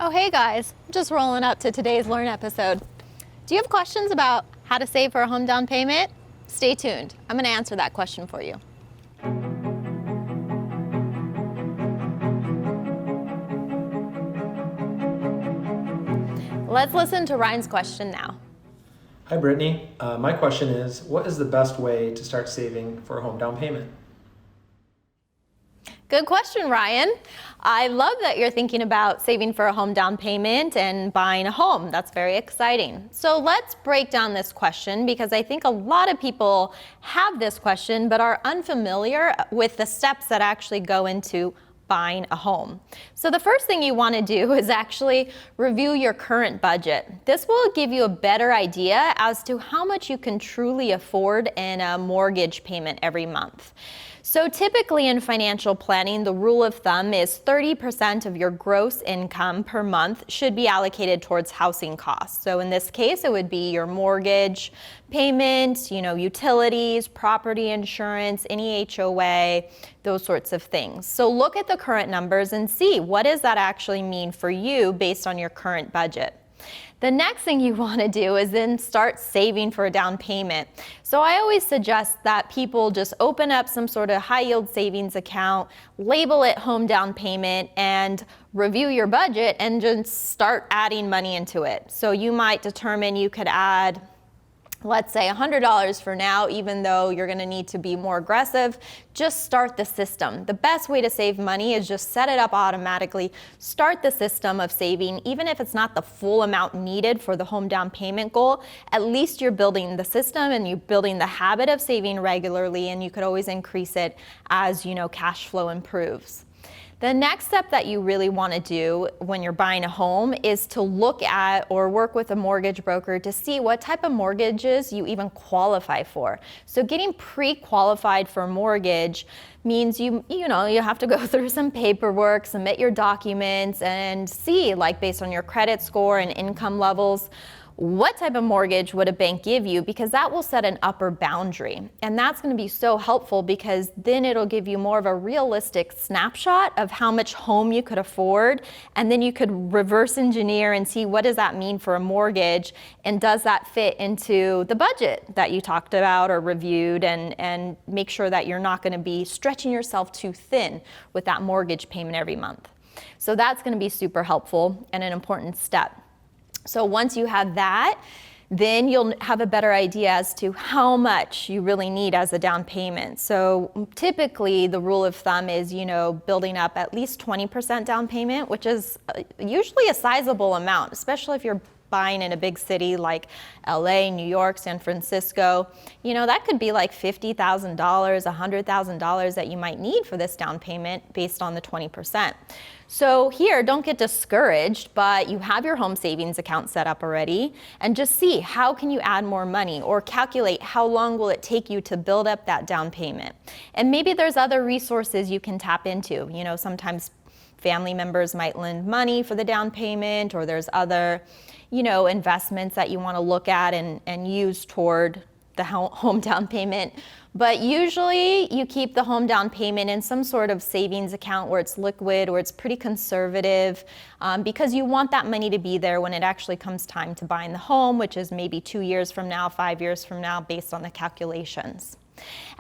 Oh, hey guys, just rolling up to today's Learn episode. Do you have questions about how to save for a home down payment? Stay tuned. I'm going to answer that question for you. Let's listen to Ryan's question now. Hi, Brittany. My question is, what is the best way to start saving for a home down payment? Good question, Ryan. I love that you're thinking about saving for a home down payment and buying a home. That's very exciting. So let's break down this question because I think a lot of people have this question but are unfamiliar with the steps that actually go into buying a home. So the first thing you want to do is actually review your current budget. This will give you a better idea as to how much you can truly afford in a mortgage payment every month. So typically in financial planning, the rule of thumb is 30% of your gross income per month should be allocated towards housing costs. So in this case, it would be your mortgage payments, utilities, property insurance, any HOA, those sorts of things. So look at the current numbers and see what does that actually mean for you based on your current budget. The next thing you want to do is then start saving for a down payment. So I always suggest that people just open up some sort of high yield savings account, label it home down payment, and review your budget and just start adding money into it. So you might determine you could add, let's say $100 for now, even though you're going to need to be more aggressive. Just start the system. The best way to save money is just set it up automatically. Start the system of saving, even if it's not the full amount needed for the home down payment goal. At least you're building the system and you're building the habit of saving regularly, and you could always increase it as cash flow improves. The next step that you really want to do when you're buying a home is to look at or work with a mortgage broker to see what type of mortgages you even qualify for. So getting pre-qualified for a mortgage means you have to go through some paperwork, submit your documents, and see, based on your credit score and income levels, what type of mortgage would a bank give you, because that will set an upper boundary. And that's going to be so helpful because then it'll give you more of a realistic snapshot of how much home you could afford. And then you could reverse engineer and see what does that mean for a mortgage, and does that fit into the budget that you talked about or reviewed, and make sure that you're not going to be stretching yourself too thin with that mortgage payment every month. So that's going to be super helpful and an important step. So once you have that, then you'll have a better idea as to how much you really need as a down payment. So typically the rule of thumb is, building up at least 20% down payment, which is usually a sizable amount, especially if you're buying in a big city like LA, New York, San Francisco. That could be like $50,000, $100,000 that you might need for this down payment based on the 20%. So here, don't get discouraged, but you have your home savings account set up already, and just see how can you add more money, or calculate how long will it take you to build up that down payment. And maybe there's other resources you can tap into. Sometimes family members might lend money for the down payment, or there's other investments that you want to look at and use toward the home down payment. But usually you keep the home down payment in some sort of savings account where it's liquid or it's pretty conservative, because you want that money to be there when it actually comes time to buying the home, which is maybe 2 years from now, 5 years from now, based on the calculations.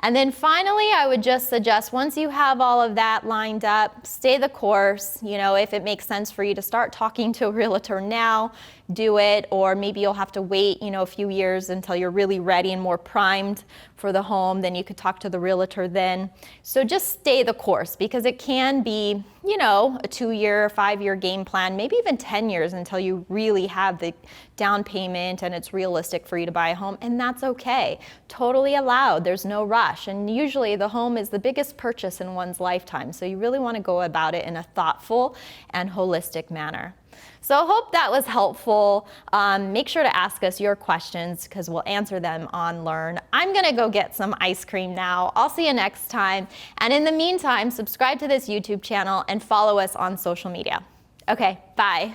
And then finally, I would just suggest, once you have all of that lined up, stay the course. If it makes sense for you to start talking to a realtor now, do it. Or maybe you'll have to wait, a few years until you're really ready and more primed for the home. Then you could talk to the realtor then. So just stay the course, because it can be, a 2-year, 5-year game plan, maybe even 10 years until you really have the down payment and it's realistic for you to buy a home. And that's okay. Totally allowed. There's no rush. And usually the home is the biggest purchase in one's lifetime. So you really want to go about it in a thoughtful and holistic manner. So I hope that was helpful. Make sure to ask us your questions because we'll answer them on Learn. I'm going to go get some ice cream now. I'll see you next time. And in the meantime, subscribe to this YouTube channel and follow us on social media. Okay, bye.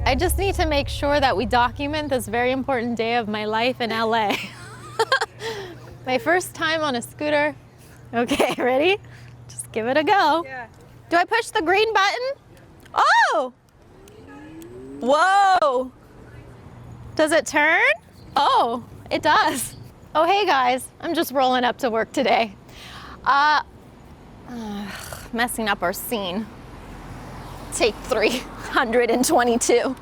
I just need to make sure that we document this very important day of my life in LA. My first time on a scooter. Okay, ready? Just give it a go. Yeah. Do I push the green button? Oh! Whoa! Does it turn? Oh, it does. Oh, hey guys, I'm just rolling up to work today. Messing up our scene. Take 322.